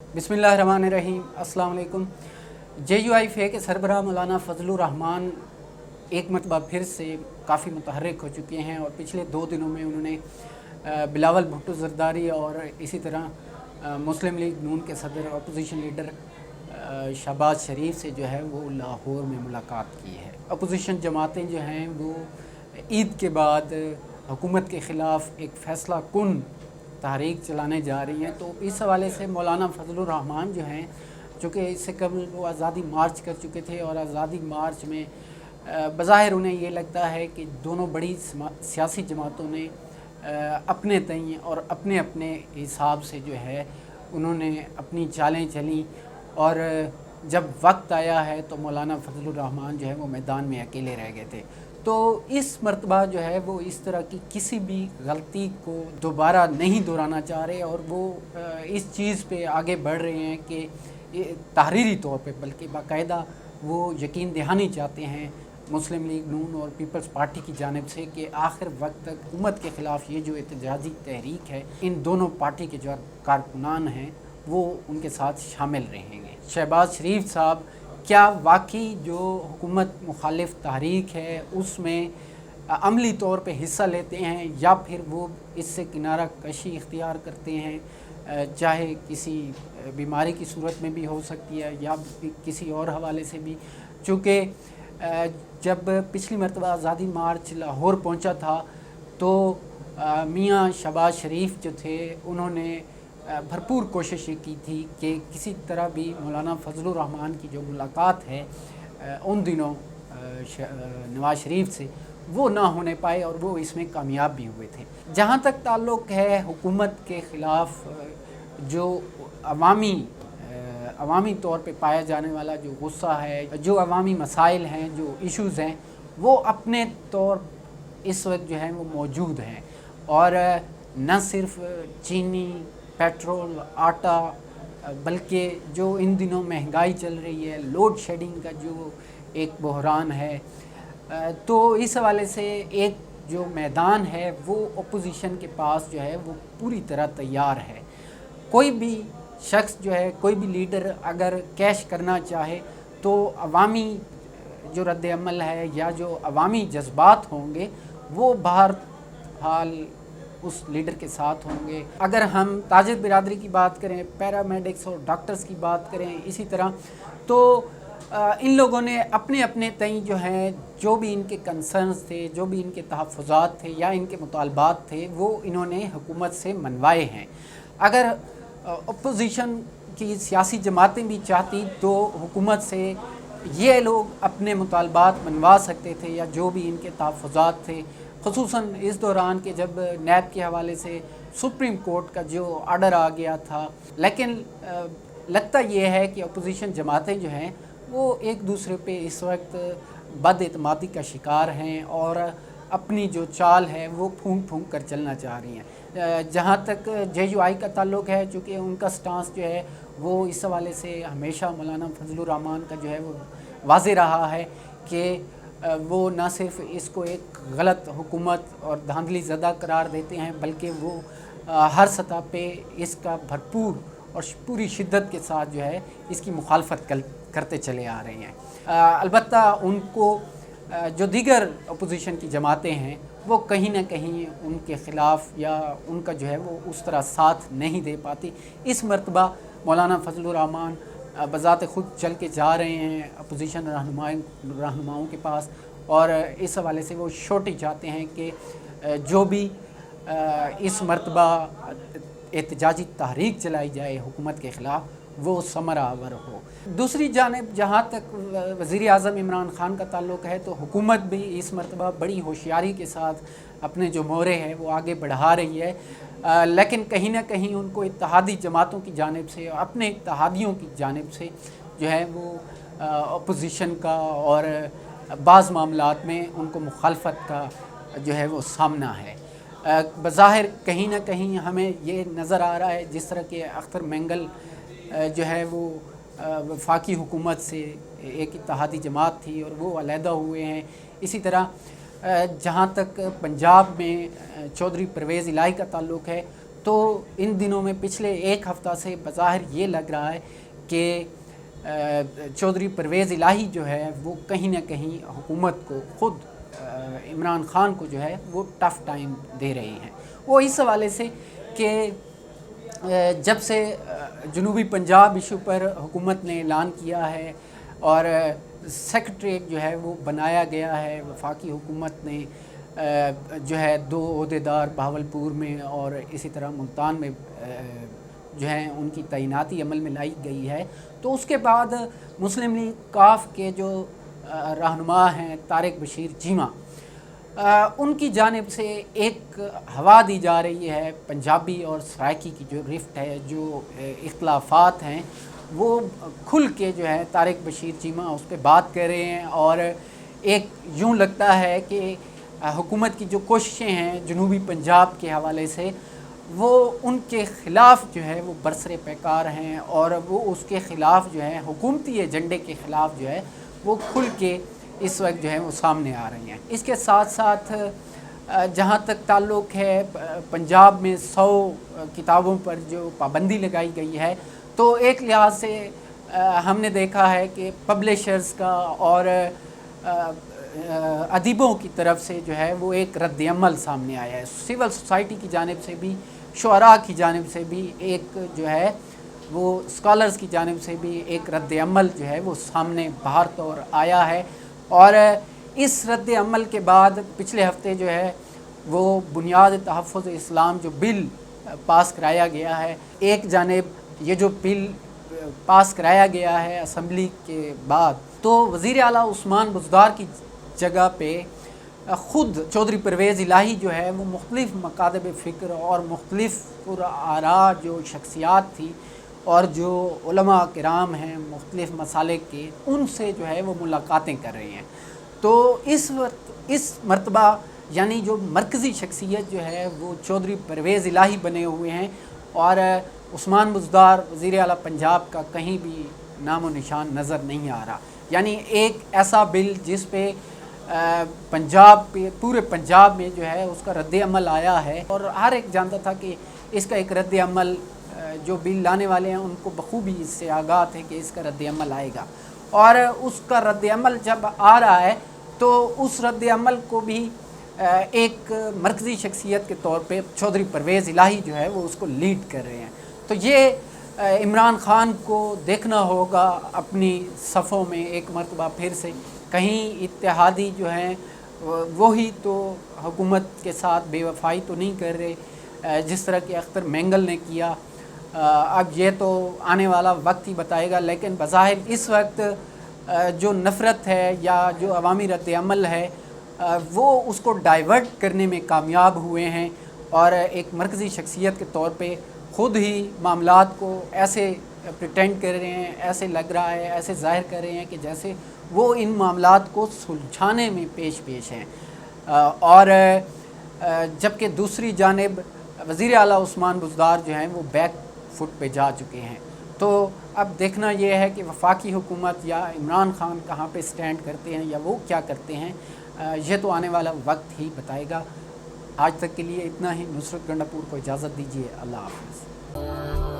बिस्मिल्लाहिर्रहमानिर्रहीम। अस्सलाम वालेकुम। JUIFA के सरबराह मौलाना फजलुर रहमान एक मरतबा फिर से काफ़ी मुतहर्रिक हो चुके हैं और पिछले 2 दिनों में उन्होंने बिलावल भुट्टो ज़रदारी और इसी तरह मुस्लिम लीग नून के सदर अपोजिशन लीडर शहबाज शरीफ से जो है वो लाहौर में मुलाकात की है। अपोजिशन जमातें जो हैं वो ईद के बाद हुकूमत के ख़िलाफ़ एक फ़ैसला कुन तहरीक चलाने जा रही हैं। तो इस हवाले से मौलाना फजलुर रहमान जो हैं, चूँकि इससे कबल वो आज़ादी मार्च कर चुके थे और आज़ादी मार्च में बज़ाहिर उन्हें ये लगता है कि दोनों बड़ी सियासी जमातों ने अपने तय और अपने अपने हिसाब से जो है उन्होंने अपनी चालें चली और जब वक्त आया है तो मौलाना फजलुर रहमान जो है वो मैदान में अकेले रह गए थे। तो इस मरतबा जो है वो इस तरह की किसी भी गलती को दोबारा नहीं दोहराना चाह रहे और वो इस चीज़ पे आगे बढ़ रहे हैं कि तहरीरी तौर पे बल्कि बाकायदा वो यकीन दहानी चाहते हैं मुस्लिम लीग नून और पीपल्स पार्टी की जानिब से कि आखिर वक्त तक हुकूमत के ख़िलाफ़ ये जो एहतजाजी तहरीक है, इन दोनों पार्टी के जो कारकुनान हैं वो उनके साथ शामिल रहेंगे। शहबाज शरीफ साहब क्या वाकई जो हुकूमत मुखालिफ तहरीक है उसमें अमली तौर पे हिस्सा लेते हैं या फिर वो इससे किनारा कशी इख्तियार करते हैं, चाहे किसी बीमारी की सूरत में भी हो सकती है या किसी और हवाले से भी। चूँकि जब पिछली मरतबा आज़ादी मार्च लाहौर पहुंचा था तो मियाँ शहबाज शरीफ जो थे उन्होंने भरपूर कोशिश की थी कि किसी तरह भी मौलाना फजलुर रहमान की जो मुलाकात है उन दिनों नवाज शरीफ से वो ना होने पाए और वो इसमें कामयाब भी हुए थे। जहाँ तक ताल्लुक़ है हुकूमत के ख़िलाफ़ जो अवामी तौर पे पाया जाने वाला जो गुस्सा है, जो अवामी मसाइल हैं, जो इश्यूज़ हैं, वो अपने तौर इस वक्त जो है वो मौजूद हैं और न सिर्फ चीनी, पेट्रोल, आटा, बल्कि जो इन दिनों महंगाई चल रही है, लोड शेडिंग का जो एक बहरान है, तो इस हवाले से एक जो मैदान है वो अपोजिशन के पास जो है वो पूरी तरह तैयार है। कोई भी शख्स जो है, कोई भी लीडर अगर कैश करना चाहे तो अवामी जो रद्द अमल है या जो अवामी जज्बात होंगे वो बहरहाल उस लीडर के साथ होंगे। अगर हम ताजिर बिरादरी की बात करें, पैरामेडिक्स और डॉक्टर्स की बात करें इसी तरह, तो इन लोगों ने अपने अपने तय जो हैं, जो भी इनके कंसर्न्स थे, जो भी इनके तहफ़्फ़ुज़ात थे या इनके मुतालबात थे वो इन्होंने हुकूमत से मनवाए हैं। अगर अपोजिशन की सियासी जमातें भी चाहती तो हुकूमत से ये लोग अपने मुतालबात मनवा सकते थे या जो भी इनके तहफ़्फ़ुज़ात थे, ख़ुसूसन इस दौरान के जब नैब के हवाले से सुप्रीम कोर्ट का जो आर्डर आ गया था। लेकिन लगता ये है कि अपोजिशन जमातें जो हैं वो एक दूसरे पे इस वक्त बदएतमादी का शिकार हैं और अपनी जो चाल है वो फूंक कर चलना चाह रही हैं। जहाँ तक JUI का ताल्लुक़ है, चूँकि उनका स्टांस जो है वो इस हवाले से हमेशा मौलाना फजलुर रहमान का जो है वो वाज़ेह रहा है कि वो न सिर्फ़ इसको एक गलत हुकूमत और धांधली ज़दा करार देते हैं बल्कि वो हर सतह पे इसका भरपूर और पूरी शिद्दत के साथ जो है इसकी मुखालफत करते चले आ रहे हैं। अलबत्ता उनको जो दीगर अपोजिशन की जमातें हैं वो कहीं ना कहीं उनके ख़िलाफ़ या उनका जो है वो उस तरह साथ नहीं दे पाती। इस मरतबा मौलाना फजलुर रहमान बज़ात ख़ुद चल के जा रहे हैं अपोजिशन रहनुमाओं के पास और इस हवाले से वो श्योरिटी चाहते हैं कि जो भी इस मरतबा एहतजाजी तहरीक चलाई जाए हुकूमत के ख़िलाफ़ वो समरावर हो। दूसरी जानिब जहाँ तक वज़ीर आज़म इमरान ख़ान का ताल्लुक़ है तो हुकूमत भी इस मरतबा बड़ी होशियारी के साथ अपने जो मोहरे हैं वो आगे बढ़ा रही है, लेकिन कहीं ना कहीं उनको इत्तेहादी जमातों की जानिब से, अपने इत्तेहादियों की जानिब से जो है वो अपोजिशन का और बाज़ मामलात में उनको मुखालफत का जो है वो सामना है। बज़ाहिर कहीं ना कहीं हमें ये नज़र आ रहा है जिस तरह के अख्तर मेंगल जो है वो वफाकी हुकूमत से एक इत्तेहादी जमात थी और वो अलहदा हुए हैं। इसी तरह जहाँ तक पंजाब में चौधरी परवेज़ इलाही का ताल्लुक़ है تو ان دنوں میں پچھلے ایک ہفتہ سے بظاہر یہ لگ رہا ہے کہ چودھری پرویز الہی جو ہے وہ کہیں نہ کہیں حکومت کو، خود عمران خان کو جو ہے وہ ٹف ٹائم دے رہے ہیں۔ وہ اس حوالے سے کہ جب سے جنوبی پنجاب ایشو پر حکومت نے اعلان کیا ہے اور سیکریٹریٹ جو ہے وہ بنایا گیا ہے، وفاقی حکومت نے جو ہے 2 عہدیدار بہاولپور میں اور اسی طرح ملتان میں جو ہیں ان کی تعیناتی عمل میں لائی گئی ہے، تو اس کے بعد مسلم لیگ کاف کے جو رہنما ہیں طارق بشیر چیمہ، ان کی جانب سے ایک ہوا دی جا رہی ہے پنجابی اور سرائکی کی جو رفٹ ہے، جو اختلافات ہیں، وہ کھل کے جو ہے طارق بشیر چیمہ اس پہ بات کر رہے ہیں، اور ایک یوں لگتا ہے کہ حکومت کی جو کوششیں ہیں جنوبی پنجاب کے حوالے سے وہ ان کے خلاف جو ہے وہ برسر پیکار ہیں، اور وہ اس کے خلاف جو ہے حکومتی ایجنڈے کے خلاف جو ہے وہ کھل کے اس وقت جو ہے وہ سامنے آ رہی ہیں۔ اس کے ساتھ ساتھ جہاں تک تعلق ہے پنجاب میں 100 کتابوں پر جو پابندی لگائی گئی ہے، تو ایک لحاظ سے ہم نے دیکھا ہے کہ پبلشرز کا اور ادیبوں کی طرف سے جو ہے وہ ایک رد عمل سامنے آیا ہے، سول سوسائٹی کی جانب سے بھی، شعراء کی جانب سے بھی ایک جو ہے وہ اسکالرز کی جانب سے بھی ایک رد عمل جو ہے وہ سامنے بہر طور آیا ہے، اور اس رد عمل کے بعد پچھلے ہفتے جو ہے وہ بنیاد تحفظ اسلام جو بل پاس کرایا گیا ہے، ایک جانب یہ جو بل پاس کرایا گیا ہے اسمبلی کے بعد، تو وزیر اعلیٰ عثمان بزدار کی جگہ پہ خود چودھری پرویز الہی جو ہے وہ مختلف مکاتب فکر اور مختلف آراء جو شخصیات تھی اور جو علماء کرام ہیں مختلف مسالک کے، ان سے جو ہے وہ ملاقاتیں کر رہے ہیں۔ تو اس وقت اس مرتبہ یعنی جو مرکزی شخصیت جو ہے وہ چودھری پرویز الہی بنے ہوئے ہیں، اور عثمان بزدار وزیر اعلیٰ پنجاب کا کہیں بھی نام و نشان نظر نہیں آ رہا۔ یعنی ایک ایسا بل جس پہ پنجاب پہ پورے پنجاب میں جو ہے اس کا رد عمل آیا ہے، اور ہر ایک جانتا تھا کہ اس کا ایک رد عمل جو بل لانے والے ہیں ان کو بخوبی اس سے آگاہ ہے کہ اس کا رد عمل آئے گا، اور اس کا رد عمل جب آ رہا ہے تو اس رد عمل کو بھی ایک مرکزی شخصیت کے طور پہ چودھری پرویز الہی جو ہے وہ اس کو لیڈ کر رہے ہیں۔ تو یہ عمران خان کو دیکھنا ہوگا اپنی صفوں میں ایک مرتبہ پھر سے، کہیں اتحادی جو ہیں وہی تو حکومت کے ساتھ بے وفائی تو نہیں کر رہے جس طرح کہ اختر مینگل نے کیا۔ اب یہ تو آنے والا وقت ہی بتائے گا، لیکن بظاہر اس وقت جو نفرت ہے یا جو عوامی رد عمل ہے وہ اس کو ڈائیورٹ کرنے میں کامیاب ہوئے ہیں، اور ایک مرکزی شخصیت کے طور پہ خود ہی معاملات کو ایسے پریٹینڈ کر رہے ہیں، ایسے لگ رہا ہے، ایسے ظاہر کر رہے ہیں کہ جیسے وہ ان معاملات کو سلجھانے میں پیش ہیں، اور جبکہ دوسری جانب وزیر اعلیٰ عثمان بزدار جو ہیں وہ بیک فٹ پہ جا چکے ہیں۔ تو اب دیکھنا یہ ہے کہ وفاقی حکومت یا عمران خان کہاں پہ سٹینڈ کرتے ہیں یا وہ کیا کرتے ہیں، یہ تو آنے والا وقت ہی بتائے گا۔ آج تک کے لیے اتنا ہی۔ نصرت گنڈا پور کو اجازت دیجیے، اللہ حافظ۔